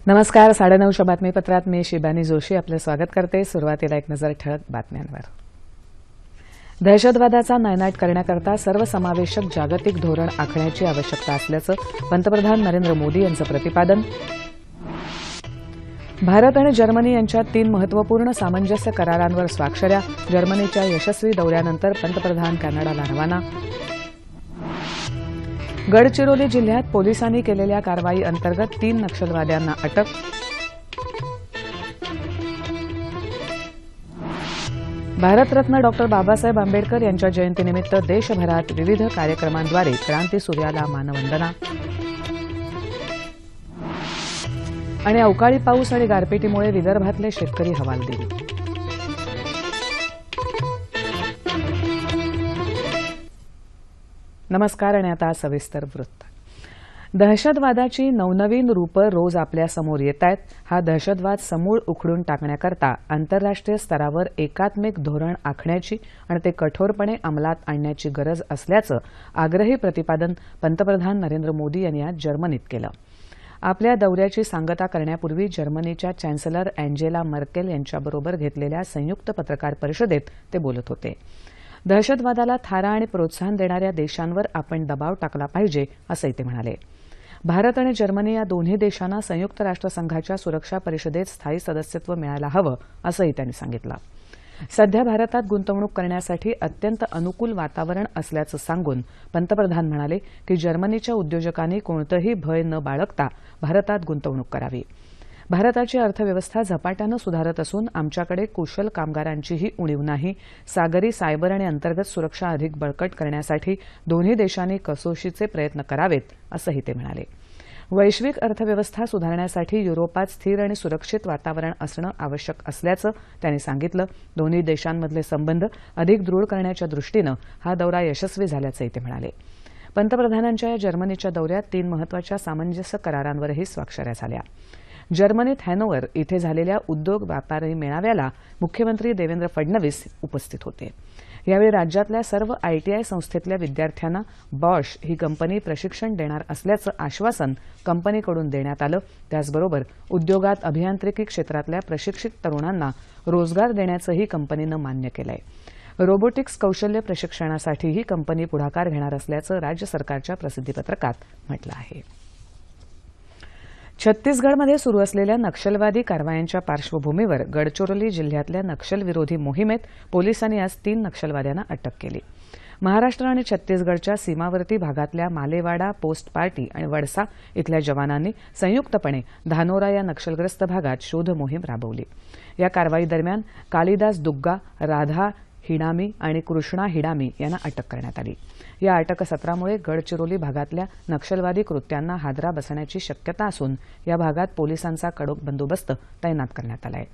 नमस्कार. 9:30 बातमीपत्रात मी शिबानी जोशी आपलं स्वागत करते. सुरुवातीला एक नजर ठळक बातम्यांवर. दहशतवादाचा नायनाट करण्याकरता सर्वसमावेशक जागतिक धोरण आखण्याची आवश्यकता असल्याचं पंतप्रधान नरेंद्र मोदी यांचं प्रतिपादन. भारत आणि जर्मनी यांच्यात 3 महत्त्वपूर्ण सामंजस्य करारांवर स्वाक्षऱ्या. जर्मनीच्या यशस्वी दौऱ्यानंतर पंतप्रधान कॅनडाला रवाना. गडचिरोली जिल्ह्यात पोलिसांनी केलेल्या कारवाई अंतर्गत 3 नक्षलवाद्यांना अटक. भारतरत्न डॉ. बाबासाहेब आंबेडकर यांच्या जयंतीनिमित्त देशभरात विविध कार्यक्रमांद्वारे क्रांतीसूर्याला मानवंदना. आणि अवकाळी पाऊस आणि गारपिटीमुळे विदर्भातले शेतकरी हवालदिल. नमस्कार. आणि आता सविस्तर वृत्त. दहशतवादाची नवनवीन रूपं रोज आपल्या समोर येत आहेत. हा दहशतवाद समूळ उखडून टाकण्याकरता आंतरराष्ट्रीय स्तरावर एकात्मिक धोरण आखण्याची आणि ते कठोरपणे अंमलात आणण्याची गरज असल्याचं आग्रही प्रतिपादन पंतप्रधान नरेंद्र मोदी यांनी आज जर्मनीत केलं. आपल्या दौऱ्याची सांगता करण्यापूर्वी जर्मनीच्या चॅन्सलर अँजेला मर्केल यांच्याबरोबर घेतलेल्या संयुक्त पत्रकार परिषदेत ते बोलत होते. दहशतवादाला थारा आणि प्रोत्साहन देणाऱ्या देशांवर आपण दबाव टाकला पाहिजे असंही ते म्हणाले. भारत आणि जर्मनी या दोन्ही देशांना संयुक्त राष्ट्रसंघाच्या सुरक्षा परिषदेत स्थायी सदस्यत्व मिळायला हवं असंही त्यांनी सांगितलं. सध्या भारतात गुंतवणूक करण्यासाठी अत्यंत अनुकूल वातावरण असल्याचं सांगून पंतप्रधान म्हणाले की जर्मनीच्या उद्योजकांनी कोणतंही भय न बाळगता भारतात गुंतवणूक करावी. भारताची अर्थव्यवस्था झपाट्यानं सुधारत असून आमच्याकडे कुशल कामगारांचीही उणीव नाही. सागरी, सायबर आणि अंतर्गत सुरक्षा अधिक बळकट करण्यासाठी दोन्ही देशांनी कसोशीचे प्रयत्न करावेत असंही ते म्हणाले. वैश्विक अर्थव्यवस्था सुधारण्यासाठी युरोपात स्थिर आणि सुरक्षित वातावरण असणं आवश्यक असल्याचं त्यांनी सांगितलं. दोन्ही देशांमधले संबंध अधिक दृढ करण्याच्या दृष्टीनं हा दौरा यशस्वी झाल्याचंही ते म्हणाले. पंतप्रधानांच्या या जर्मनीच्या दौऱ्यात 3 महत्त्वाच्या सामंजस्य करारांवरही स्वाक्षऱ्या झाल्या. जर्मनीत हॅनोव्हर इथे झालेल्या उद्योग व्यापारी मेळाव्याला मुख्यमंत्री देवेंद्र फडणवीस उपस्थित होते. यावेळी राज्यातल्या सर्व आयटीआय संस्थेतल्या विद्यार्थ्यांना बॉश ही कंपनी प्रशिक्षण देणार असल्याचं आश्वासन कंपनीकडून देण्यात आलं. त्याचबरोबर उद्योगात अभियांत्रिकी क्षेत्रातल्या प्रशिक्षित तरुणांना रोजगार देण्याचंही कंपनीनं मान्य केलंय. रोबोटिक्स कौशल्य प्रशिक्षणासाठीही कंपनी पुढाकार घेणार असल्याचं राज्य सरकारच्या प्रसिद्धीपत्रकात म्हटलं आहे. छत्तीसगडमध्ये सुरू असलेल्या नक्षलवादी कारवायांच्या पार्श्वभूमीवर गडचिरोली जिल्ह्यातल्या नक्षलविरोधी मोहिमेत पोलिसांनी आज 3 नक्षलवाद्यांना अटक केली. महाराष्ट्र आणि छत्तीसगडच्या सीमावर्ती भागातल्या मालेवाडा, पोस्ट पार्टी आणि वडसा इथल्या जवानांनी संयुक्तपणे धानोरा या नक्षलग्रस्त भागात शोध मोहीम राबवली. या कारवाईदरम्यान कालिदास दुग्गा, राधा हिडामी आणि कृष्णा हिडामी यांना अटक करण्यात आली. या अटकसत्रामुळे गडचिरोली भागातल्या नक्षलवादी कृत्यांना हादरा बसण्याची शक्यता असून या भागात पोलिसांचा कडक बंदोबस्त तैनात करण्यात आला आहे.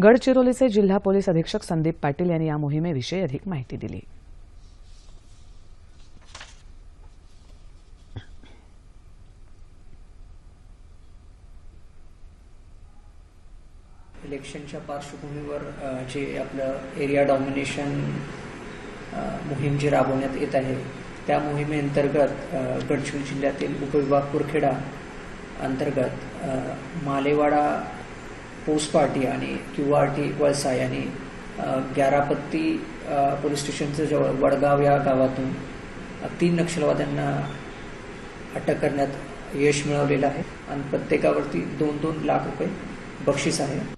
गडचिरोलीचे जिल्हा पोलीस अधीक्षक संदीप पाटील यांनी या मोहिमेविषयी अधिक माहिती दिली. इलेक्शनच्या पार्श्वभूमीवर जे आपलं एरिया डॉमिनेशन मोहीम जी राबवण्यात येत आहे त्या मोहिमेअंतर्गत गडचिरोली जिल्ह्यातील उपविभाग कुरखेडा अंतर्गत मालेवाडा, पोस्ट पार्टी आणि QRT वळसा यांनी ग्यारापत्ती पोलीस स्टेशनच्या जवळ वडगाव या गावातून 3 नक्षलवाद्यांना अटक करण्यात यश मिळवलेलं आहे आणि प्रत्येकावरती 2-2 लाख रुपये बक्षीस आहे.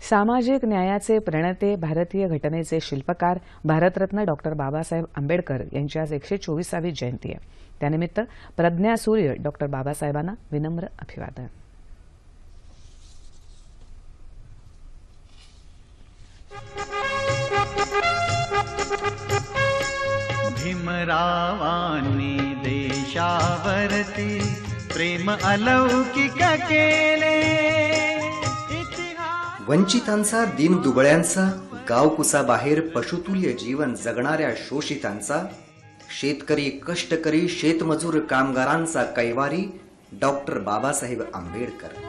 सामाजिक न्यायाचे प्रणेते, भारतीय घटनेचे शिल्पकार भारतरत्न डॉ. बाबासाहेब आंबेडकर यांची आज 124वी जयंती आहे. त्यानिमित्त प्रज्ञा सूर्य डॉ. बाबासाहेबांना विनम्र अभिवादन. भीमरावांनी देशावरती प्रेम अलौकिक केले. वंचितांचा, दीनदुबळ्यांचा, गावकुसाबाहेर पशुतुल्य जीवन जगणाऱ्या शोषितांचा, शेतकरी, कष्टकरी, शेतमजूर, कामगारांचा कैवारी डॉक्टर बाबासाहेब आंबेडकर.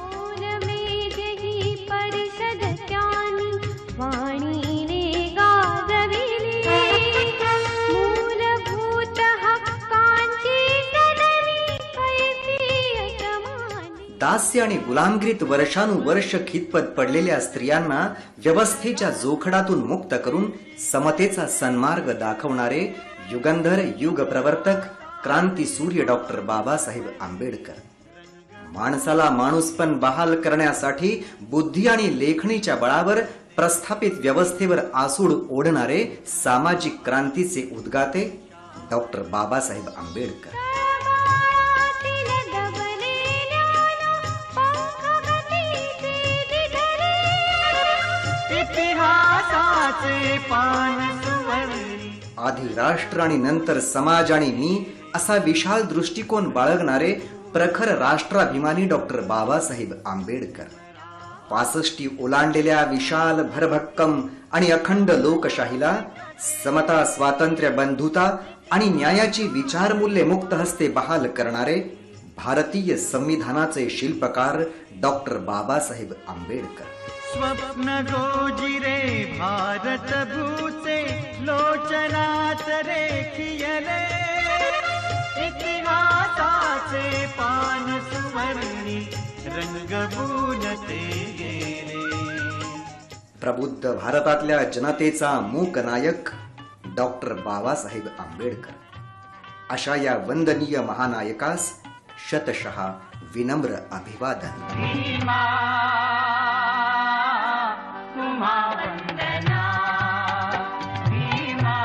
दास्य आणि गुलामगिरीत वर्षानुवर्ष खितपत पडलेल्या स्त्रियांना व्यवस्थेच्या जोखडातून मुक्त करून समतेचा सन्मार्ग दाखवणारे युगंधर युग प्रवर्तक क्रांतीसूर्य डॉक्टर बाबासाहेब आंबेडकर. माणसाला माणूसपण बहाल करण्यासाठी बुद्धी आणि लेखणीच्या बळावर प्रस्थापित व्यवस्थेवर आसूड ओढणारे सामाजिक क्रांतीचे उद्गाते डॉक्टर बाबासाहेब आंबेडकर. इतिहासाचे पान सुवर्णी. आधी राष्ट्र आणि नंतर समाज आणि मी असा विशाल दृष्टिकोन बाळगणारे प्रखर राष्ट्राभिमानी डॉक्टर बाबासाहेब आंबेडकर. 65 ओलांडलेल्या विशाल भरभक्कम आणि अखंड लोकशाहीला समता, स्वातंत्र्य, बंधुता आणि न्यायाची विचारमूल्ये मुक्त हस्ते बहाल करणारे भारतीय संविधानाचे शिल्पकार डॉक्टर बाबासाहेब आंबेडकर. स्वप्न गोजिरे भारत भूचे लोचनात रेखियले. इतिहासाचे पान सुवर्णी रंगवून ते गेले. प्रबुद्ध भारतातल्या जनतेचा मूक नायक डॉक्टर बाबासाहेब आंबेडकर. अशा या वंदनीय महानायकास शतशः विनम्र अभिवादन. भीमा तुम्हा वंदना. भीमा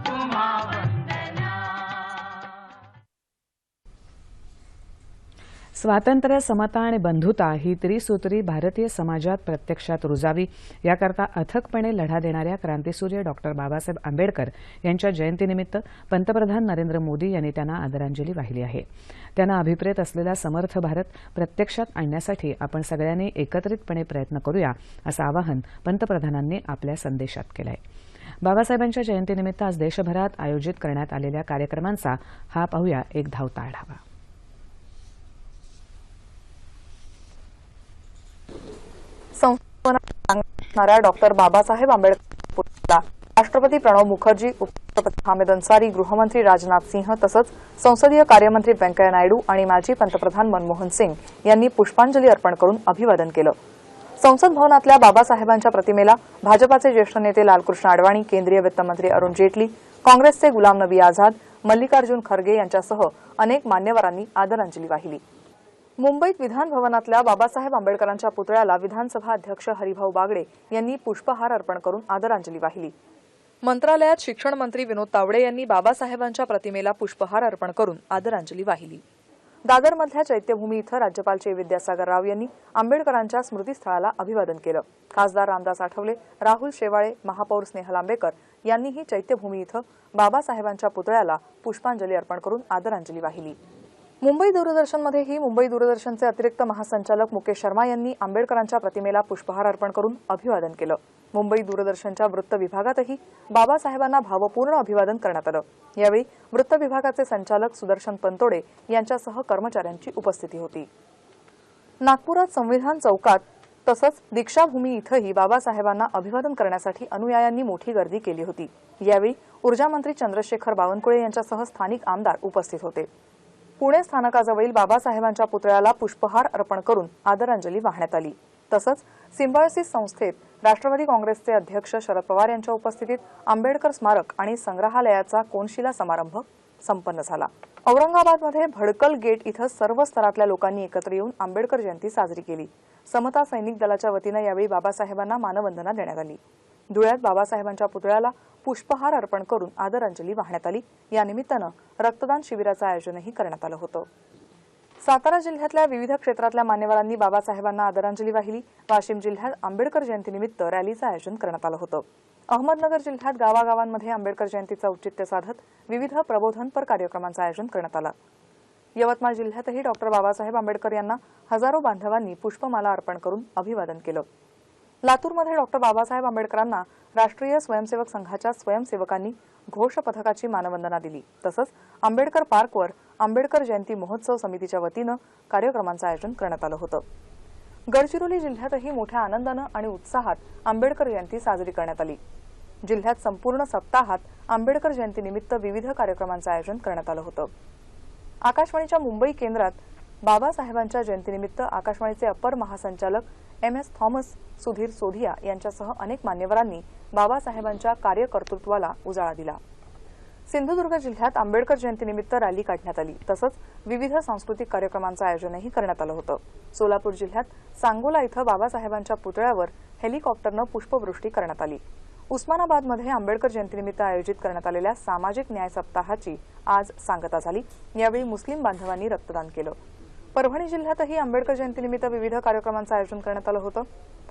तुम्हा वंदना. स्वातंत्र्य, समता आणि बंधुता ही त्रिसूत्री भारतीय समाजात प्रत्यक्षात रुजावी याकरता अथकपणे लढा देणाऱ्या क्रांतीसूर्य डॉक्टर बाबासाहेब आंबेडकर यांच्या जयंतीनिमित्त पंतप्रधान नरेंद्र मोदी यांनी त्यांना आदरांजली वाहिली आहे. त्यांना अभिप्रेत असलेला समर्थ भारत प्रत्यक्षात आणण्यासाठी आपण सगळ्यांनी एकत्रितपणे प्रयत्न करूया असं आवाहन पंतप्रधानांनी आपल्या संदेशात केलं आहे. बाबासाहेबांच्या जयंतीनिमित्त आज देशभरात आयोजित करण्यात आलेल्या कार्यक्रमांचा हा पाहूया एक धावता आढावा. संस्थापना डॉक्टर बाबासाहेब आंबेडकर, राष्ट्रपती प्रणव मुखर्जी, उपराष्ट्रपती हामिद अन्सारी, गृहमंत्री राजनाथ सिंह तसंच संसदीय कार्यमंत्री व्यंकय्या नायडू आणि माजी पंतप्रधान मनमोहन सिंग यांनी पुष्पांजली अर्पण करून अभिवादन केलं. संसद भवनातल्या बाबासाहेबांच्या प्रतिमेला भाजपाचे ज्येष्ठ नेते लालकृष्ण अडवाणी, केंद्रीय वित्तमंत्री अरुण जेटली, काँग्रेसचे गुलाम नबी आझाद, मल्लिकार्जुन खरगे यांच्यासह अनेक मान्यवरांनी आदरांजली वाहिली. मुंबईत विधान भवनातल्या बाबासाहेब आंबेडकरांच्या पुतळ्याला विधानसभा अध्यक्ष हरिभाऊ बागडे यांनी पुष्पहार अर्पण करून आदरांजली वाहिली. मंत्रालयात शिक्षण मंत्री विनोद तावडे यांनी बाबासाहेबांच्या प्रतिमेला पुष्पहार अर्पण करून आदरांजली वाहिली. दादरमधल्या चैत्यभूमी इथं राज्यपाल चे विद्यासागर राव यांनी आंबेडकरांच्या स्मृतीस्थळाला अभिवादन केलं. खासदार रामदास आठवले, राहुल शेवाळे, महापौर स्नेहल आंबेकर यांनीही चैत्यभूमी इथं बाबासाहेबांच्या पुतळ्याला पुष्पांजली अर्पण करून आदरांजली वाहिली. मुंबई दूरदर्शनमध्येही मुंबई दूरदर्शनचे अतिरिक्त महासंचालक मुकेश शर्मा यांनी आंबेडकरांच्या प्रतिमेला पुष्पहार अर्पण करून अभिवादन केलं. मुंबई दूरदर्शनच्या वृत्त विभागातही बाबासाहेबांना भावपूर्ण अभिवादन करण्यात आलं. यावेळी वृत्त विभागाचे संचालक सुदर्शन पंतोडे यांच्यासह कर्मचाऱ्यांची उपस्थिती होती. नागपुरात संविधान चौकात तसंच दीक्षाभूमी इथंही बाबासाहेबांना अभिवादन करण्यासाठी अनुयायांनी मोठी गर्दी केली होती. यावेळी ऊर्जा मंत्री चंद्रशेखर बावनकुळे यांच्यासह स्थानिक आमदार उपस्थित होते. पुणे स्थानकाजवळील बाबासाहेबांच्या पुतळ्याला पुष्पहार अर्पण करून आदरांजली वाहण्यात आली. तसंच सिम्बायोसिस संस्थेत राष्ट्रवादी काँग्रेसचे अध्यक्ष शरद पवार यांच्या उपस्थितीत आंबेडकर स्मारक आणि संग्रहालयाचा कोनशिला समारंभ संपन्न झाला. औरंगाबादमध्ये भडकल गेट इथं सर्व स्तरातल्या लोकांनी एकत्र येऊन आंबेडकर जयंती साजरी केली. समता सैनिक दलाच्या वतीनं यावेळी बाबासाहेबांना मानवंदना देण्यात आली. धुळ्यात बाबासाहेबांच्या पुतळ्याला पुष्पहार अर्पण करून आदरांजली वाहण्यात आली. या निमित्तानं रक्तदान शिबिराचं आयोजनही करण्यात आलं होतं. सातारा जिल्ह्यातल्या विविध क्षेत्रातल्या मान्यवरांनी बाबासाहेबांना आदरांजली वाहिली. वाशिम जिल्ह्यात आंबेडकर जयंतीनिमित्त रॅलीचं आयोजन करण्यात आलं होतं. अहमदनगर जिल्ह्यात गावागावांमध्ये आंबेडकर जयंतीचं औचित्य साधत विविध प्रबोधनपर कार्यक्रमांचं आयोजन करण्यात आलं. यवतमाळ जिल्ह्यातही डॉक्टर बाबासाहेब आंबेडकर यांना हजारो बांधवांनी पुष्पमाला अर्पण करून अभिवादन केलं. लातूरमध्ये डॉक्टर बाबासाहेब आंबेडकरांना राष्ट्रीय स्वयंसेवक संघाच्या स्वयंसेवकांनी घोष पथकाची मानवंदना दिली. तसंच आंबेडकर पार्कवर आंबेडकर जयंती महोत्सव समितीच्या वतीनं कार्यक्रमांचं आयोजन करण्यात आलं होतं. गडचिरोली जिल्ह्यातही मोठ्या आनंदानं आणि उत्साहात आंबेडकर जयंती साजरी करण्यात आली. जिल्ह्यात संपूर्ण सप्ताहात आंबेडकर जयंतीनिमित्त विविध कार्यक्रमांचं आयोजन करण्यात आलं होतं. आकाशवाणीच्या मुंबई केंद्रात बाबासाहेबांच्या जयंतीनिमित्त आकाशवाणीचे अपर महासंचालक MS थॉमस, सुधीर सोधिया यांच्यासह अनेक मान्यवरांनी बाबासाहेबांच्या कार्यकर्तृत्वाला उजाळा दिला. सिंधुदुर्ग जिल्ह्यात आंबेडकर जयंतीनिमित्त रॅली काढण्यात आली. तसंच विविध सांस्कृतिक कार्यक्रमांचं आयोजनही करण्यात आलं होतं. सोलापूर जिल्ह्यात सांगोला इथं बाबासाहेबांच्या पुतळ्यावर हेलिकॉप्टरनं पुष्पवृष्टी करण्यात आली. उस्मानाबादमध्ये आंबेडकर जयंतीनिमित्त आयोजित करण्यात आलेल्या सामाजिक न्याय सप्ताहाची आज सांगता झाली. यावेळी मुस्लिम बांधवांनी रक्तदान केलं. परभणी जिल्ह्यातही आंबेडकर जयंतीनिमित्त विविध कार्यक्रमांचं आयोजन करण्यात आलं होतं.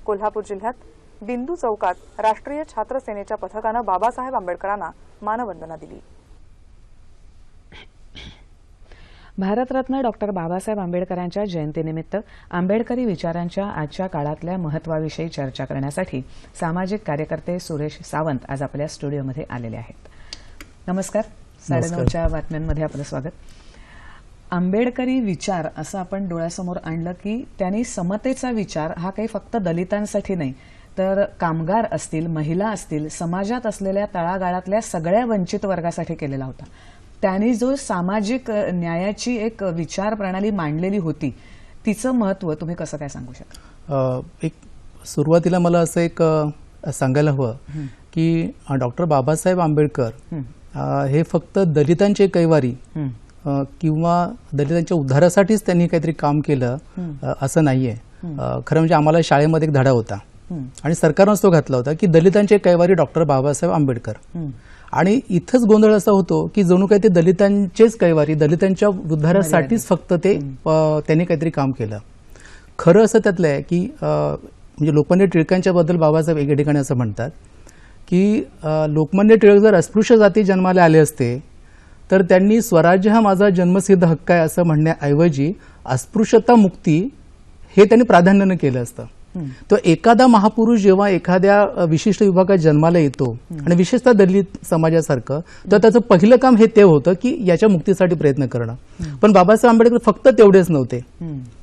कोल्हापूर जिल्ह्यात बिंदू चौकात राष्ट्रीय छात्र सेनेच्या पथकानं बाबासाहेब आंबेडकरांना मानवंदना दिली. भारतरत्न डॉक्टर बाबासाहेब आंबेडकरांच्या जयंतीनिमित्त आंबेडकरी विचारांच्या आजच्या काळातल्या महत्त्वाविषयी चर्चा करण्यासाठी सामाजिक कार्यकर्ते सुरेश सावंत आज आपल्या स्टुडिओमध्ये आलेले आहेत. नमस्कार. 9:30च्या बातम्यांमध्ये आपलं स्वागत. आंबेडकरी विचार असं आपण डोळ्यासमोर आणलं की त्यांनी समतेचा विचार हा काही फक्त दलितांसाठी नाही तर कामगार असतील, महिला असतील, समाजात असलेल्या तळागाळातल्या सगळ्या वंचित वर्गासाठी केलेला होता. त्यांनी जो सामाजिक न्यायाची एक विचार प्रणाली मांडलेली होती तिचं महत्त्व तुम्ही कसं काय सांगू शकता? एक सुरुवातीला मला असं एक सांगायला हवं की डॉक्टर बाबासाहेब आंबेडकर हे फक्त दलितांचे कैवारी किंवा दलितांच्या उद्धारासाठीच त्यांनी काहीतरी काम केलं असं नाहीये. खरं म्हणजे आम्हाला शाळेमध्ये एक धडा होता आणि सरकारनंच तो घातला होता की दलितांचे कैवारी डॉक्टर बाबासाहेब आंबेडकर. आणि इथंच गोंधळ असा होतो की जणू काही ते दलितांचेच कैवारी, दलितांच्या उद्धारासाठीच फक्त ते त्यांनी काहीतरी काम केलं. खरं असं त्यातलं आहे की म्हणजे लोकमान्य टिळकांच्या बद्दल बाबासाहेब एके ठिकाणी असं म्हणतात की लोकमान्य टिळक जर अस्पृश्य जाती जन्माला आले असते तर त्यांनी स्वराज्य हा माझा जन्मसिद्ध हक्क आहे असं म्हणण्याऐवजी अस्पृश्यता मुक्ती हे त्यांनी प्राधान्यानं केलं असतं. तो एखादा महापुरुष जेव्हा एखाद्या विशिष्ट विभागात जन्माला येतो आणि विशेषतः दलित समाजासारखं तर त्याचं पहिलं काम हे ते होतं की याच्या मुक्तीसाठी प्रयत्न करणं. पण बाबासाहेब आंबेडकर फक्त तेवढेच नव्हते.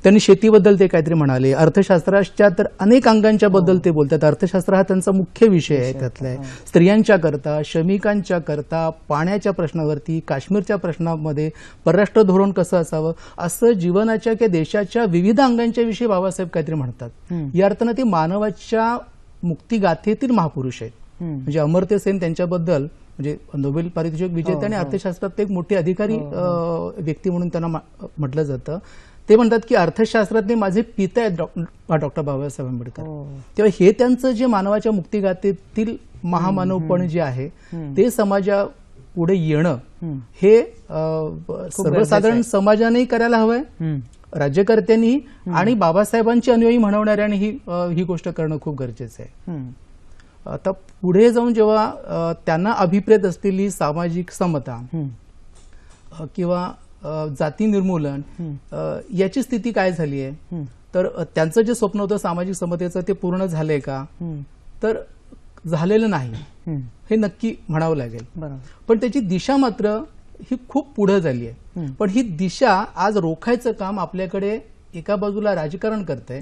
त्यांनी शेतीबद्दल ते काहीतरी म्हणाले, अर्थशास्त्राच्या तर अनेक अंगांच्या बद्दल ते बोलतात. अर्थशास्त्र हा त्यांचा मुख्य विषय आहे. त्यातला स्त्रियांच्या करता, श्रमिकांच्या करता, पाण्याच्या प्रश्नावरती, काश्मीरच्या प्रश्नामध्ये परराष्ट्र धोरण कसं असावं असं जीवनाच्या किंवा देशाच्या विविध अंगांच्या विषयी बाबासाहेब काहीतरी म्हणतात. या अर्थानं ते मानवाच्या मुक्तिगाथेतील महापुरुष आहेत. म्हणजे अमर्त्य सेन त्यांच्याबद्दल म्हणजे नोबेल पारितोषिक विजेते आणि अर्थशास्त्रात एक मोठे अधिकारी व्यक्ती म्हणून त्यांना म्हटलं जातं. ते म्हणतात की अर्थशास्त्रातले माझे पिता आहेत डॉक्टर बाबासाहेब आंबेडकर. तेव्हा हे त्यांचं जे मानवाच्या मुक्तिगाथेतील महामानवपण जे आहे ते समाजा पुढे येणं हे सर्वसाधारण समाजानेही करायला हवंय, राज्यकर्त्यांनी आणि बाबासाहेबांची अनुयायी म्हणवणाऱ्यांनी ही गोष्ट करणं खूप गरजेचं आहे. आता पुढे जाऊन जेव्हा त्यांना अभिप्रेत असलेली सामाजिक समता किंवा जाती निर्मूलन याची स्थिती काय झाली आहे तर त्यांचं जे स्वप्न होतं सामाजिक समतेचं ते पूर्ण झालंय का तर झालेलं नाही हे नक्की म्हणावं लागेल. पण त्याची दिशा मात्र ही खूप पुढे झाली आहे. पण ही दिशा आज रोखायचं काम आपल्याकडे एका बाजूला राजकारण करतंय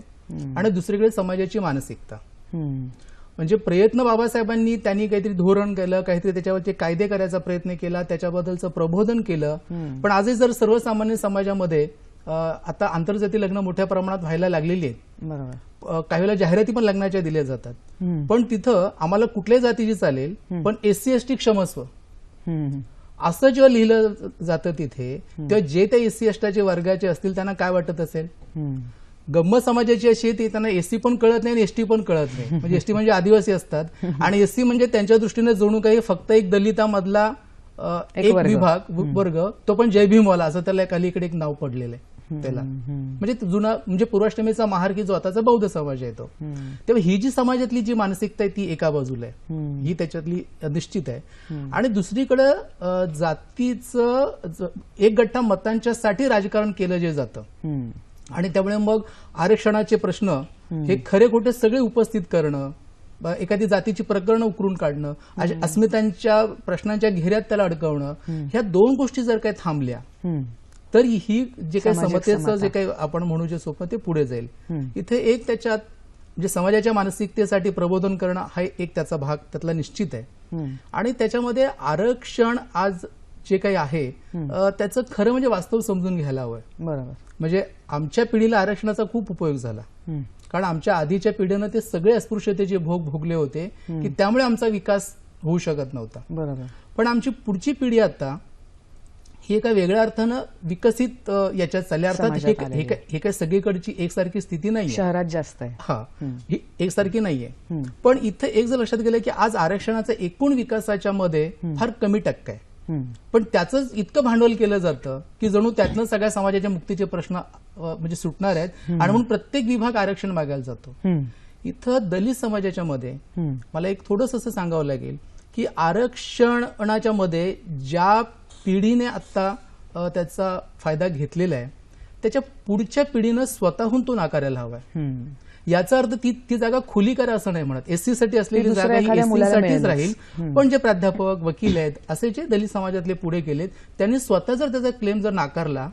आणि दुसरीकडे समाजाची मानसिकता. म्हणजे प्रयत्न बाबासाहेबांनी त्यांनी काहीतरी धोरण केलं, काहीतरी त्याच्यावरचे कायदे करायचा प्रयत्न केला, त्याच्याबद्दलचं प्रबोधन केलं. पण आजही जर सर्वसामान्य समाजामध्ये आता आंतरजातीय लग्न मोठ्या प्रमाणात व्हायला लागलेली आहेत. काही वेळेला जाहिराती पण लग्नाच्या दिल्या जातात. पण तिथं आम्हाला कुठल्याही जातीची चालेल पण SC ST क्षमस्व असं जेव्हा लिहिलं जातं तिथे तेव्हा जे त्या SC ST वर्गाचे असतील त्यांना काय वाटत असेल. गम्मत समाजाची अशी आहे त्यांना SC पण कळत नाही आणि ST पण कळत नाही. म्हणजे ST म्हणजे आदिवासी असतात आणि SC म्हणजे त्यांच्या दृष्टीने जणू काही फक्त एक दलितामधला एक विभाग वर्ग, तो पण जय भीमवाला असं त्याला अलीकडे एक नाव पडलेलं आहे त्याला. म्हणजे जुना म्हणजे पूर्वाष्टमीचा महारकी जो आताचा बौद्ध समाज आहे तो. तेव्हा ही जी समाजातली जी मानसिकता आहे ती एका बाजूला आहे, ही त्याच्यातली निश्चित आहे. आणि दुसरीकडे जातीचं एक गठ्ठा मतांच्यासाठी राजकारण केलं जे जातं आणि त्यामुळे मग आरक्षणाचे प्रश्न हे खरे खोटे सगळे उपस्थित करणं, एखादी जातीची प्रकरणं उकरून काढणं, अस्मितांच्या प्रश्नांच्या घेऱ्यात त्याला अडकवणं, ह्या दोन गोष्टी जर काही थांबल्या तर ही जे काही समतेचं जे काही आपण म्हणू जे स्वप्न ते पुढे जाईल. इथे एक त्याच्यात म्हणजे समाजाच्या मानसिकतेसाठी प्रबोधन करणं हा एक त्याचा भाग त्यातला निश्चित आहे. आणि त्याच्यामध्ये आरक्षण आज जे काही आहे त्याचं खरं म्हणजे वास्तव समजून घ्यायला हवं. बरोबर. म्हणजे आमच्या पिढीला आरक्षणाचा खूप उपयोग झाला, कारण आमच्या आधीच्या पिढीनं ते सगळे अस्पृश्यतेचे भोग भोगले होते की त्यामुळे आमचा विकास होऊ शकत नव्हता. बरोबर. पण आमची पुढची पिढी आता ही एका वेगळ्या अर्थानं विकसित याच्यात चालली. अर्थात हे काही सगळीकडची एकसारखी स्थिती नाही, शहरात जास्त आहे. हा, ही एकसारखी नाहीये. पण इथं एक जर लक्षात गेलं की आज आरक्षणाचा एकूण विकासाच्या मध्ये फार कमी टक्का आहे, पण त्याचं इतकं भांडवल केलं जातं की जणू त्यातनं सगळ्या समाजाच्या मुक्तीचे प्रश्न म्हणजे सुटणार आहेत, आणि म्हणून प्रत्येक विभाग आरक्षण मागायला जातो. इथं दलित समाजाच्या मध्ये मला एक थोडंसं असं सांगावं लागेल की आरक्षणाच्या मध्ये ज्या पिढीने आता त्याचा फायदा घेतलेला आहे त्याच्या पुढच्या पिढीनं स्वतःहून तो नाकारायला हवाय. याचा अर्थ ती जागा खुली करा असं नाही म्हणत. एससी साठी असलेली जागा ही एससी साठीच राहील, पण जे प्राध्यापक वकील आहेत असे जे दलित समाजातले पुढे गेलेत त्यांनी स्वतः जर त्याचा क्लेम जर नाकारला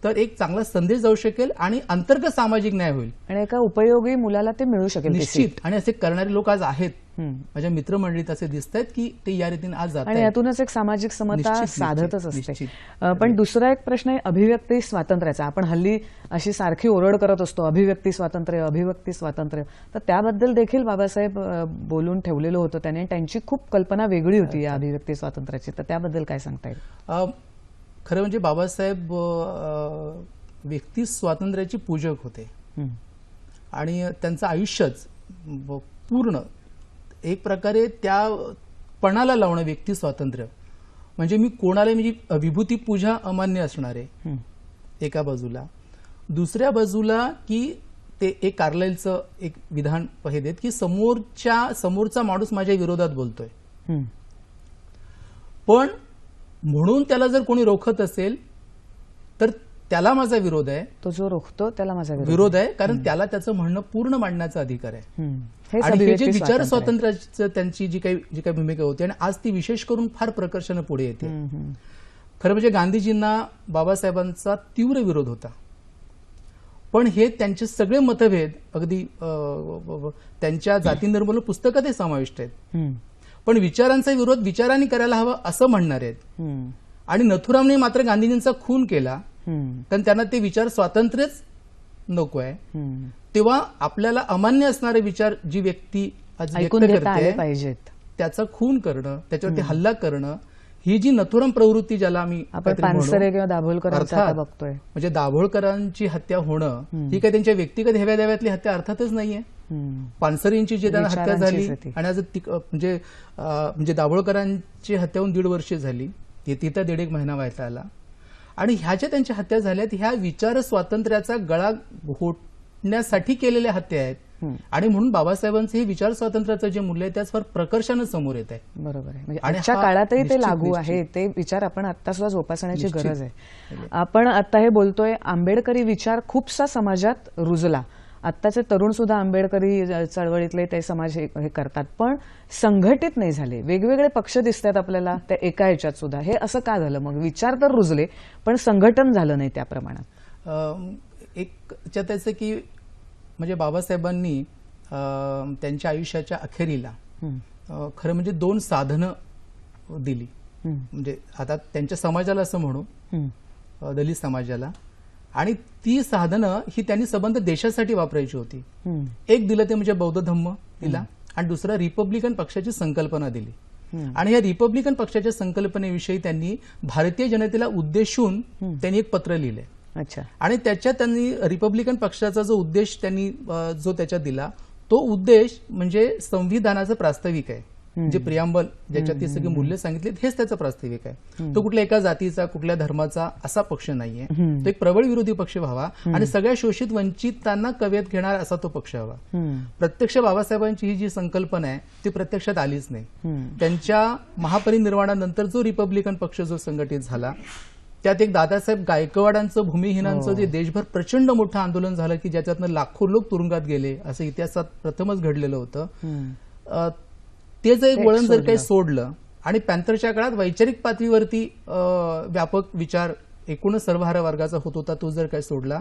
तर एक चांगला संदेश जाऊ शकेल आणि अंतर्गत सामाजिक न्याय होईल आणि एका उपयोगी मुलाला ते मिळू शकेल निश्चित. आणि असे करणारे लोक आज आहेत, माझ्या मित्रमंडळीत असे दिसत आहेत की ते या रीतीने आज जात आणि यातूनच एक सामाजिक समता साधतच असते. पण दुसरा एक प्रश्न आहे अभिव्यक्ती स्वातंत्र्याचा. आपण हल्ली अशी सारखी ओरड करत असतो अभिव्यक्ती स्वातंत्र्य, अभिव्यक्ती स्वातंत्र्य. तर त्याबद्दल देखील बाबासाहेब बोलून ठेवलेलं होतं त्याने. त्यांची खूप कल्पना वेगळी होती या अभिव्यक्ती स्वातंत्र्याची. तर त्याबद्दल काय सांगता येईल? खरं म्हणजे बाबासाहेब व्यक्ती स्वातंत्र्याची पूजक होते आणि त्यांचं आयुष्यच पूर्ण एक प्रकारे त्या पणाला लावणं व्यक्ती स्वातंत्र्य. म्हणजे मी कोणाला म्हणजे विभूती पूजा अमान्य असणार आहे एका बाजूला, दुसऱ्या बाजूला की ते एक कार्लाइलचं एक विधान हे देत की समोरचा माणूस माझ्या विरोधात बोलतोय, पण म्हणून त्याला जर कोणी रोखत असेल तर त्याला माझा विरोध आहे. तो जो रोखतो त्याला माझा विरोध आहे, कारण त्याला त्याचं म्हणणं पूर्ण मांडण्याचा अधिकार आहे. आणि हे जे विचार स्वातंत्र्याचं त्यांची जी काही भूमिका होती आणि आज ती विशेष करून फार प्रकर्षाने पुढे येते. खरं म्हणजे गांधीजींना बाबासाहेबांचा तीव्र विरोध होता, पण हे त्यांचे सगळे मतभेद अगदी त्यांच्या जाती निर्मूलन पुस्तकातही समाविष्ट आहेत. पण विचारांचा विरोध विचारांनी करायला हवा असं म्हणणार आहेत. आणि नथुरामने मात्र गांधीजींचा खून केला कारण त्यांना ते विचार स्वातंत्र्यच नको आहे. तेव्हा आपल्याला अमान्य असणारे विचार जी व्यक्ती व्यक्त करते पाहिजेत त्याचा खून करणं, त्याच्यावरती हल्ला करणं, ही जी नथुराम प्रवृत्ती ज्याला आम्ही पानसरे किंवा दाभोळकरांचा बघतोय, म्हणजे दाभोळकरांची हत्या होणं ही काही त्यांच्या व्यक्तिगत हेव्या देव्यातली हत्या अर्थातच नाहीये. पानसरेंची जी त्यांना हत्या झाली आणि आज म्हणजे दाभोळकरांची हत्या होऊन 1.5 वर्ष झाली, तिथं 1.5 महिना व्हायला आला. आणि ह्या ज्या त्यांच्या हत्या झाल्यात ह्या विचार स्वातंत्र्याचा गळा घोटण्यासाठी केलेल्या हत्या आहेत. आणि म्हणून बाबासाहेबांचं हे विचार स्वातंत्र्याचं जे मूल्य आहे त्याच फार प्रकर्षानं समोर येत आहे. बरोबर आहे. म्हणजे आजच्या काळातही ते लागू आहे. ते विचार आपण आता सुद्धा जोपासण्याची गरज आहे. आपण आता हे बोलतोय आंबेडकरी विचार खूपसा समाजात रुजला. आत्ताचे तरुण सुद्धा आंबेडकरी चळवळीतले ते समाज हे करतात, पण संघटित नाही झाले. वेगवेगळे पक्ष दिसतात आपल्याला त्या एका ह्याच्यात सुद्धा. हे असं का झालं? मग विचार तर रुजले पण संघटन झालं नाही त्या प्रमाणात. एक त्याचं की म्हणजे बाबासाहेबांनी त्यांच्या आयुष्याच्या अखेरीला खरं म्हणजे 2 साधनं दिली. म्हणजे आता त्यांच्या समाजाला असं म्हणू, दलित समाजाला, आणि ती साधनं ही त्यांनी संबंध देशासाठी वापरायची होती. एक दिलं ते म्हणजे बौद्ध धम्म दिला आणि दुसरं रिपब्लिकन पक्षाची संकल्पना दिली. आणि या रिपब्लिकन पक्षाच्या संकल्पनेविषयी त्यांनी भारतीय जनतेला उद्देशून त्यांनी एक पत्र लिहिलंय. अच्छा. आणि त्याच्यात त्यांनी रिपब्लिकन पक्षाचा जो उद्देश त्यांनी जो त्याच्यात दिला तो उद्देश म्हणजे संविधानाचं प्रास्ताविक आहे. जे प्रियांबल ज्याच्यात ती सगळी मूल्य सांगितली हेच त्याचं प्रास्ताविक आहे. तो कुठल्या एका जातीचा कुठल्या धर्माचा असा पक्ष नाहीये. तो एक प्रबळ विरोधी पक्ष व्हावा आणि सगळ्या शोषित वंचितांना कवेत घेणार असा तो पक्ष हवा. प्रत्यक्ष बाबासाहेबांची ही जी संकल्पना आहे ती प्रत्यक्षात आलीच नाही. त्यांच्या महापरिनिर्वाणानंतर जो रिपब्लिकन पक्ष जो संघटित झाला त्यात एक दादासाहेब गायकवाडांचं भूमिहीनांचं जे देशभर प्रचंड मोठं आंदोलन झालं की ज्याच्यातनं लाखो लोक तुरुंगात गेले असं इतिहासात प्रथमच घडलेलं होतं. ते जर एक वळण जर काही सोडलं आणि पॅन्थरच्या काळात वैचारिक पातळीवरती व्यापक विचार एकूणच सर्वहारा वर्गाचा होत होता तो जर काही सोडला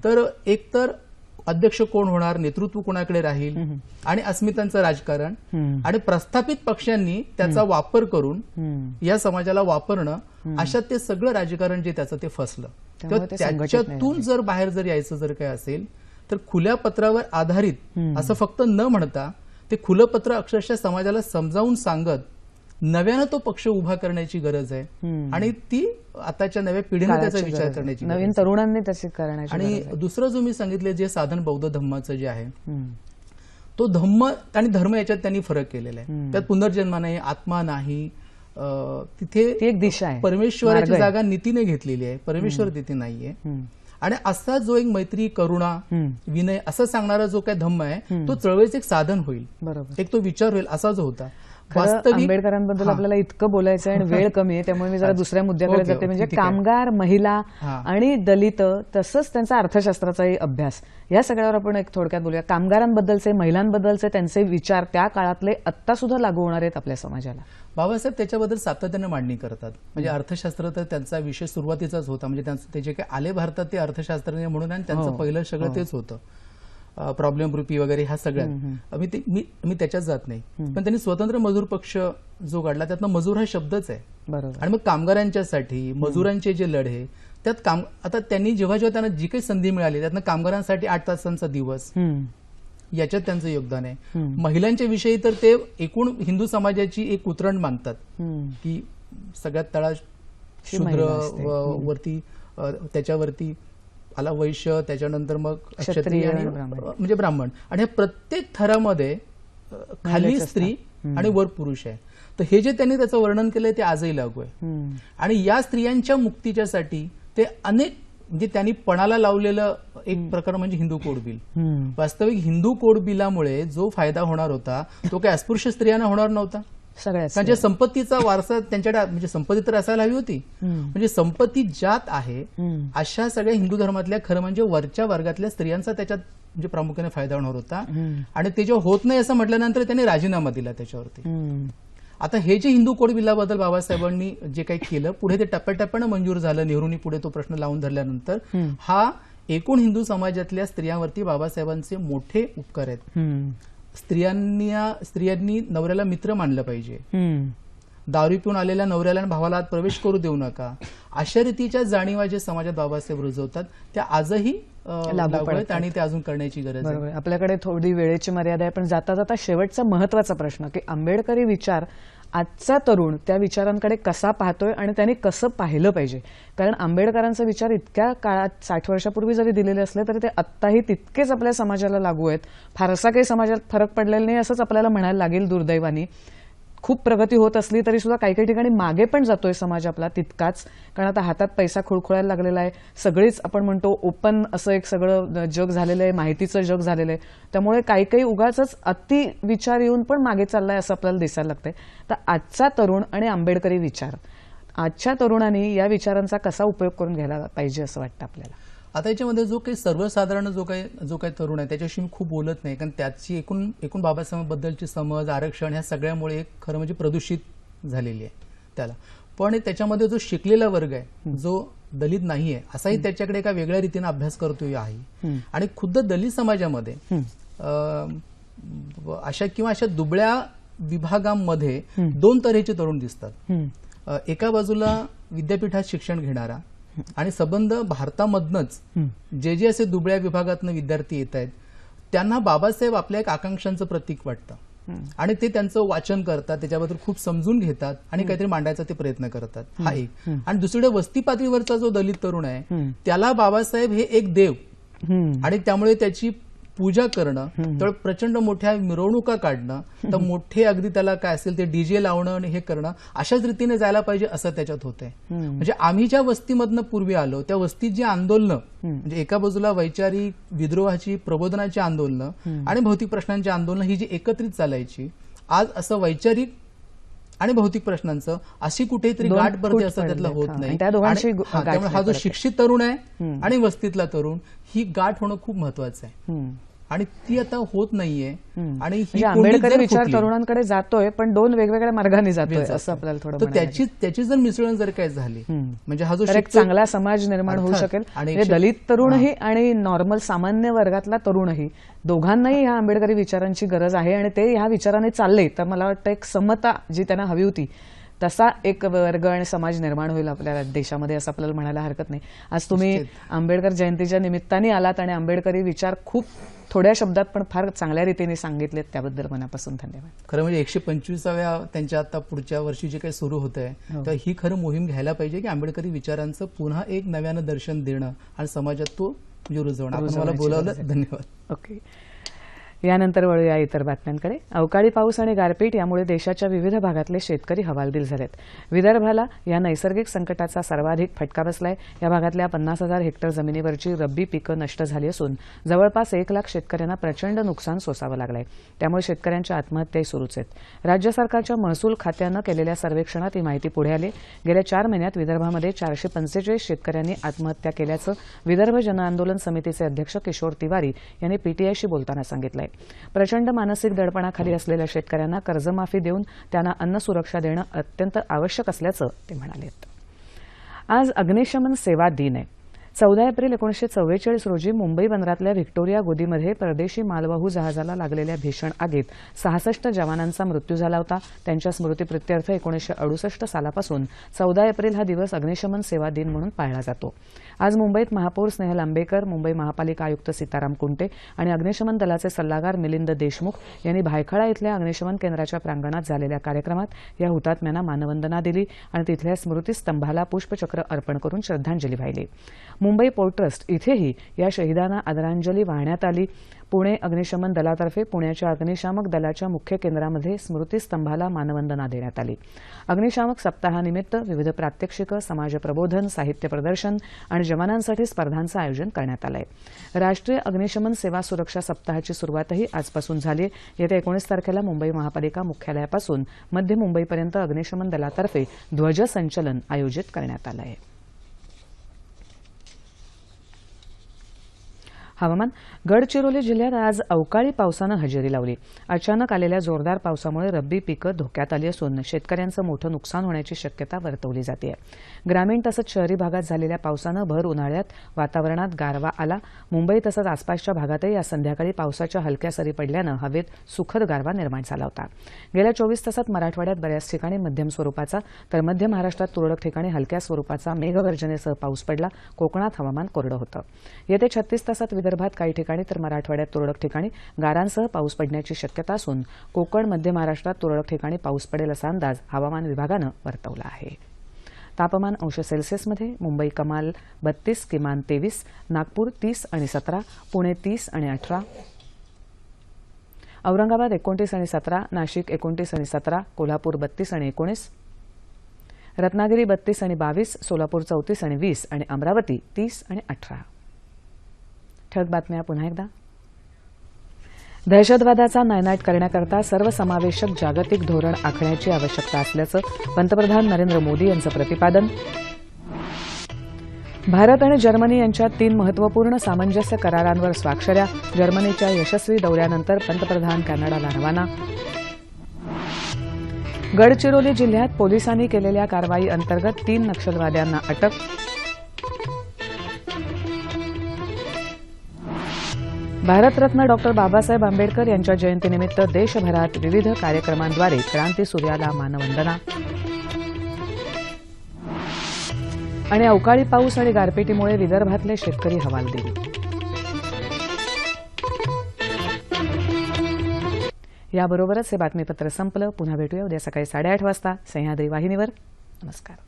तर एकतर अध्यक्ष कोण होणार, नेतृत्व कोणाकडे राहील आणि अस्मितांचं राजकारण आणि प्रस्थापित पक्षांनी त्याचा वापर करून या समाजाला वापरणं अशात ते सगळं राजकारण जे त्याचं ते फसलं. त्यामुळे ते संघटित नाही त्याच्यातून झाले. जर बाहेर जर यायचं जर काय असेल तर खुल्या पत्रावर आधारित असं फक्त न म्हणता ते खुलं पत्र अक्षरशः समाजाला समजावून सांगत नव्यानं तो पक्ष उभा करण्याची गरज आहे आणि ती आताच्या नव्या पिढीने त्याचा काळाची विचार गरज आहे. करण्याची नवीन गरज आहे. तरुणांनी त्याची करण्याची आणि गरज आहे. दुसरं जो मी सांगितले जे साधन बौद्ध धम्माचं जे आहे हम्म. तो धम्म आणि धर्म याच्यात त्यांनी फरक केलेला आहे. त्यात पुनर्जन्म नाही, आत्मा नाही, तिथे ती एक दिशा आहे, परमेश्वराची मार्ग आहे. जागा नीतीने घेतलेली आहे, परमेश्वर तिथे नाहीये. हम्म. आणि असा जो एक मैत्री, करुणा, विनय असं सांगणारा जो काय धम्म आहे तो चळवळीचं एक साधन होईल, बरोबर. एक तो विचार होईल असा जो होता. खरं आंबेडकरांबद्दल आपल्याला इतकं बोलायचं आहे आणि वेळ कमी आहे, त्यामुळे मी जरा दुसऱ्या मुद्द्याकडे ओके, जाते. म्हणजे ठीक आहे. कामगार, महिला हा. आणि दलित तसंच त्यांचा अर्थशास्त्राचाही अभ्यास, या सगळ्यावर आपण एक थोडक्यात बोलूया. कामगारांबद्दलचे, महिलांबद्दलचे त्यांचे विचार त्या काळातले आत्ता सुद्धा लागू होणार आहेत आपल्या समाजाला. बाबासाहेब त्याच्याबद्दल सातत्याने मांडणी करतात. म्हणजे अर्थशास्त्र तर त्यांचा विषय सुरुवातीचाच होता. म्हणजे ते जे काही आले भारतात ते अर्थशास्त्रज्ञ म्हणून आणि त्यांचं पहिलं सगळं तेच होतं. प्रॉब्लेम रुपी वगैरे ह्या सगळ्यात मी त्याच्यात जात नाही. पण त्यांनी स्वतंत्र मजूर पक्ष जो काढला त्यातनं मजूर हा शब्दच आहे. बरोबर. आणि मग कामगारांच्यासाठी मजुरांचे जे लढे त्यात आता त्यांनी जेव्हा जेव्हा त्यांना जी काही संधी मिळाली त्यातनं कामगारांसाठी 8 तासांचा दिवस याच्यात त्यांचं योगदान आहे. महिलांच्या विषयी तर ते एकूण हिंदू समाजाची एक उतरण मानतात की सगळ्यात तळात शूद्र वरती, त्याच्यावरती आला वैश्य, त्याच्यानंतर मग क्षत्रिय आणि म्हणजे ब्राह्मण, आणि हे प्रत्येक थरामध्ये खाली स्त्री आणि वर पुरुष आहे. तर हे जे त्यांनी त्याचं वर्णन केलंय ते आजही लागू आहे. आणि या स्त्रियांच्या मुक्तीच्यासाठी ते अनेक म्हणजे त्यांनी पणाला लावलेलं एक प्रकार म्हणजे हिंदू कोड बिल. वास्तविक हिंदू कोड बिलामुळे जो फायदा होणार होता तो काही अस्पृश्य स्त्रियांना होणार नव्हता. त्यांच्या संपत्तीचा वारसा त्यांच्याकडे, म्हणजे संपत्ती तर असायला हवी होती. म्हणजे संपत्ती ज्यात आहे अशा सगळ्या हिंदू धर्मातल्या खरं म्हणजे वरच्या वर्गातल्या स्त्रियांचा त्याच्यात म्हणजे प्रामुख्याने फायदा होणार होता. आणि ते जे होत नाही असं म्हटल्यानंतर त्यांनी राजीनामा दिला त्याच्यावरती. आता हे जे हिंदू कोड बिलाबद्दल बाबासाहेबांनी जे काही केलं पुढे ते टप्प्याटप्प्यानं मंजूर झालं. नेहरूंनी पुढे तो प्रश्न लावून धरल्यानंतर हा एकूण हिंदू समाजातल्या स्त्रियांवरती बाबासाहेबांचे मोठे उपकार आहेत. स्त्रियांनी नवऱ्याला मित्र मानलं पाहिजे, दारू पिऊन आलेल्या नवऱ्याला आणि भावाला आत प्रवेश करू देऊ नका, अशा रीतीच्या जाणीवा जे समाजात बाबासाहेब रुजवतात त्या आजही लागू आहेत आणि ते अजून करण्याची गरज आहे. आपल्याकडे थोडी वेळेची मर्यादा आहे, पण जाता जाता शेवटचा महत्वाचा प्रश्न की आंबेडकरी विचार आजचा तरुण त्या विचारांकडे कसा पाहतोय आणि त्यांनी कसं पाहिलं पाहिजे. कारण आंबेडकरांचे विचार इतक्या काळात 60 वर्षापूर्वी जरी दिलेले असले तरी ते आत्ताही तितकेच आपल्या समाजाला लागू आहेत. फारसा काही समाजात फरक पडलेला नाही असंच आपल्याला म्हणायला लागेल. दुर्दैवानी खूप प्रगती होत असली तरी सुद्धा काही काही ठिकाणी मागे पण जातोय समाज आपला तितकाच. कारण आता हातात पैसा खुळखुळायला लागलेला आहे. सगळीच आपण म्हणतो ओपन असं एक सगळं जग झालेलं आहे, माहितीचं जग झालेलं आहे. त्यामुळे काही काही उगाचच अति विचार येऊन पण मागे चाललाय असं आपल्याला दिसायला लागतंय. तर आजचा तरुण आणि आंबेडकरी विचार, आजच्या तरुणांनी या विचारांचा कसा उपयोग करून घ्यायला पाहिजे असं वाटतं आपल्याला? आता याच्यामध्ये जो काही सर्वसाधारण जो काही तरुण आहे त्याच्याशी मी खूप बोलत नाही, कारण त्याची एकूण बाबासाहेबांबद्दलची समज, आरक्षण ह्या सगळ्यामुळे एक खरं म्हणजे प्रदूषित झालेली आहे त्याला. पण त्याच्यामध्ये जो शिकलेला वर्ग आहे, जो दलित नाहीये असाही त्याच्याकडे एका वेगळ्या रीतीने अभ्यास करतोय आहे. आणि खुद्द दलित समाजामध्ये अशा दुबळ्या विभागांमध्ये 2 तऱ्हेचे तरुण दिसतात. एका बाजूला विद्यापीठात शिक्षण घेणारा आणि संबंध भारतामधनच जे असे दुबळ्या विभागातनं विद्यार्थी येत आहेत त्यांना बाबासाहेब आपल्या एक आकांक्षांचं प्रतीक वाटतं आणि ते त्यांचं वाचन करतात, त्याच्याबद्दल खूप समजून घेतात आणि काहीतरी मांडायचा ते प्रयत्न करतात. हा एक. आणि दुसरीकडे वस्ती पातळीवरचा जो दलित तरुण आहे त्याला बाबासाहेब हे एक देव आणि त्यामुळे त्याची पूजा करणं, तर प्रचंड मोठ्या मिरवणुका काढणं, तर मोठे अगदी त्याला काय असेल ते डीजे लावणं आणि हे करणं अशाच रीतीने जायला पाहिजे असं त्याच्यात होतंय. म्हणजे आम्ही ज्या वस्तीमधनं पूर्वी आलो त्या वस्तीत जी आंदोलनं, म्हणजे एका बाजूला वैचारिक विद्रोहाची, प्रबोधनाची आंदोलनं आणि भौतिक प्रश्नांची आंदोलनं ही जी एकत्रित चालायची, आज असं वैचारिक आणि भौतिक प्रश्नांचं अशी कुठेतरी गाठ भरती असं त्यातलं होत नाही. त्यामुळे हा जो शिक्षित तरुण आहे आणि वस्तीतला तरुण ही गाठ होणं खूप महत्वाचं आहे आणि ती आता होत नाहीये. आणि आंबेडकरी विचार तरुणांकडे जातोय पण 2 वेगवेगळ्या मार्गाने जातोय असं आपल्याला थोडं. तर त्याची जर मिसळण जर काय झाली म्हणजे हा जो एक चांगला समाज निर्माण होऊ शकेल. म्हणजे दलित तरुणही आणि नॉर्मल सामान्य वर्गातला तरुणही दोघांनाही ह्या आंबेडकरी विचारांची गरज आहे आणि ते ह्या विचाराने चालले तर मला वाटतं एक समता जी त्यांना हवी होती तसा एक वर्ग आणि समाज निर्माण होईल आपल्या देशामध्ये असं आपल्याला म्हणायला हरकत नाही. आज तुम्ही आंबेडकर जयंतीच्या निमित्ताने आलात आणि आंबेडकरी विचार खूप थोड्या शब्दात पण फार चांगल्या रीतीने सांगितलेत, त्याबद्दल मनापासून धन्यवाद. खरं म्हणजे 125व्या त्यांच्या आता पुढच्या वर्षी जे काही सुरू होत आहे तर ही खरं मोहीम घ्यायला पाहिजे की आंबेडकरी विचारांचं पुन्हा एक नव्यानं दर्शन देणं आणि समाजात तो रुजवणं. आपण मला बोलावलं, धन्यवाद. ओके, यानंतर वळूया इतर बातम्यांकडे. अवकाळी पाऊस आणि गारपीट यामुळे देशाच्या विविध भागातले शेतकरी हवालदिल झालेत. विदर्भाला या नैसर्गिक संकटाचा सर्वाधिक फटका बसलाय. या भागातल्या 50,000 हेक्टर जमिनीवरची रब्बी पिकं नष्ट झाली असून जवळपास 1 लाख शेतकऱ्यांना प्रचंड नुकसान सोसावं लागलंय. त्यामुळे शेतकऱ्यांच्या आत्महत्याही सुरूच आहेत. राज्य सरकारच्या महसूल खात्यानं केलेल्या सर्वेक्षणात ही माहिती पुढे आली. गेल्या 4 महिन्यात विदर्भामध्ये 445 शेतकऱ्यांनी आत्महत्या केल्याचं विदर्भ जनआंदोलन समितीचे अध्यक्ष किशोर तिवारी यांनी पीटीआयशी बोलताना सांगितलंय. प्रचंड मानसिक दडपणाखाली असलेल्या शेतकऱ्यांना कर्जमाफी देऊन त्यांना अन्न सुरक्षा देणं अत्यंत आवश्यक असल्याचं ते म्हणाले. आज अग्निशमन सेवा दिन आहे. 14 एप्रिल 1944 रोजी मुंबई बंदरातल्या व्हिक्टोरिया गोदीमध्ये परदेशी मालवाहू जहाजाला लागलेल्या भीषण आगीत 66 जवानांचा मृत्यू झाला होता. त्यांच्या स्मृतिप्रित्यर्थ 1968 सालापासून 14 एप्रिल हा दिवस अग्निशमन सेवा दिन म्हणून पाळला जातो. आज मुंबईत महापौर स्नेहल आंबेकर, मुंबई महापालिका आयुक्त सीताराम कुंटे आणि अग्निशमन दलाचे सल्लागार मिलिंद देशमुख यांनी भायखळा इथल्या अग्निशमन केंद्राच्या प्रांगणात झालेल्या कार्यक्रमात या हुतात्म्यांना मानवंदना दिली आणि तिथल्या स्मृतिस्तंभाला पुष्पचक्र अर्पण करून श्रद्धांजली वाहिली. मुंबई पोर्ट ट्रस्ट इथेही या शहीदांना आदरांजली वाहण्यात आली. पुणे अग्निशमन दलातर्फे पुण्याच्या अग्निशामक दलाच्या मुख्य केंद्रामध्ये स्मृतिस्तंभाला मानवंदना देण्यात आली. अग्निशामक सप्ताहानिमित्त विविध प्रात्यक्षिकं, समाज प्रबोधन, साहित्य प्रदर्शन आणि जवानांसाठी स्पर्धांचं आयोजन करण्यात आलं आहे. राष्ट्रीय अग्निशमन सेवा सुरक्षा सप्ताहाची सुरुवातही आजपासून झाली. येत्या 19 तारखेला मुंबई महापालिका मुख्यालयापासून मध्य मुंबईपर्यंत अग्निशमन दलातर्फे ध्वज संचलन आयोजित करण्यात आलं आहे. हवामान. गडचिरोली जिल्ह्यात आज अवकाळी पावसानं हजेरी लावली. अचानक आलेल्या जोरदार पावसामुळे रब्बी पिकं धोक्यात आली असून शेतकऱ्यांचं मोठं नुकसान होण्याची शक्यता वर्तवली जाते. ग्रामीण तसंच शहरी भागात झालेल्या पावसानं भर उन्हाळ्यात वातावरणात गारवा आला. मुंबई तसंच आसपासच्या भागातही आज संध्याकाळी पावसाच्या हलक्या सरी पडल्यानं हवेत सुखद गारवा निर्माण झाला होता. गेल्या 24 तासात मराठवाड्यात बऱ्याच ठिकाणी मध्यम स्वरूपाचा तर मध्य महाराष्ट्रात तुरळक ठिकाणी हलक्या स्वरूपाचा मेघगर्जनेसह पाऊस पडला. कोकणात हवामान कोरडं होतं. येत्या 36 तासात विदर्भात काही ठिकाणी तर मराठवाड्यात तुरळक ठिकाणी गारांसह पाऊस पडण्याची शक्यता असून कोकण, मध्य महाराष्ट्रात तुरळक ठिकाणी पाऊस पडेल असा अंदाज हवामान विभागानं वर्तवला आहे. तापमान अंश सेल्सिअसमध्ये मुंबई कमाल 32, किमान 23, नागपूर 30 आणि 17, पुणे 30 आणि 18, औरंगाबाद 29 आणि 17, नाशिक 29 आणि 17, कोल्हापूर 32 आणि 19, रत्नागिरी 32 आणि 22, सोलापूर 34 आणि 20 आणि अमरावती 30 आणि 18. ठळक बातम्या पुन्हा एकदा. दहशतवादाचा नायनाट करण्याकरता सर्वसमावेशक जागतिक धोरण आखण्याची आवश्यकता असल्याचं पंतप्रधान नरेंद्र मोदी यांचं प्रतिपादन. भारत आणि जर्मनी यांच्यात 3 महत्वपूर्ण सामंजस्य करारांवर स्वाक्षऱ्या. जर्मनीच्या यशस्वी दौऱ्यानंतर पंतप्रधान कॅनडाला रवाना. गडचिरोली जिल्ह्यात पोलिसांनी केलेल्या कारवाई अंतर्गत 3 नक्षलवाद्यांना अटक. भारतरत्न डॉ. बाबासाहेब आंबेडकर यांच्या जयंतीनिमित्त देशभरात विविध कार्यक्रमांद्वारे क्रांतीसूर्याला मानवंदना. आणि अवकाळी पाऊस आणि गारपिटीमुळे विदर्भातले शेतकरी हवालदिल. याबरोबरच हे बातमीपत्र संपलं. पुन्हा भेटूया उद्या सकाळी 8:30 वाजता सह्याद्री वाहिनीवर. नमस्कार.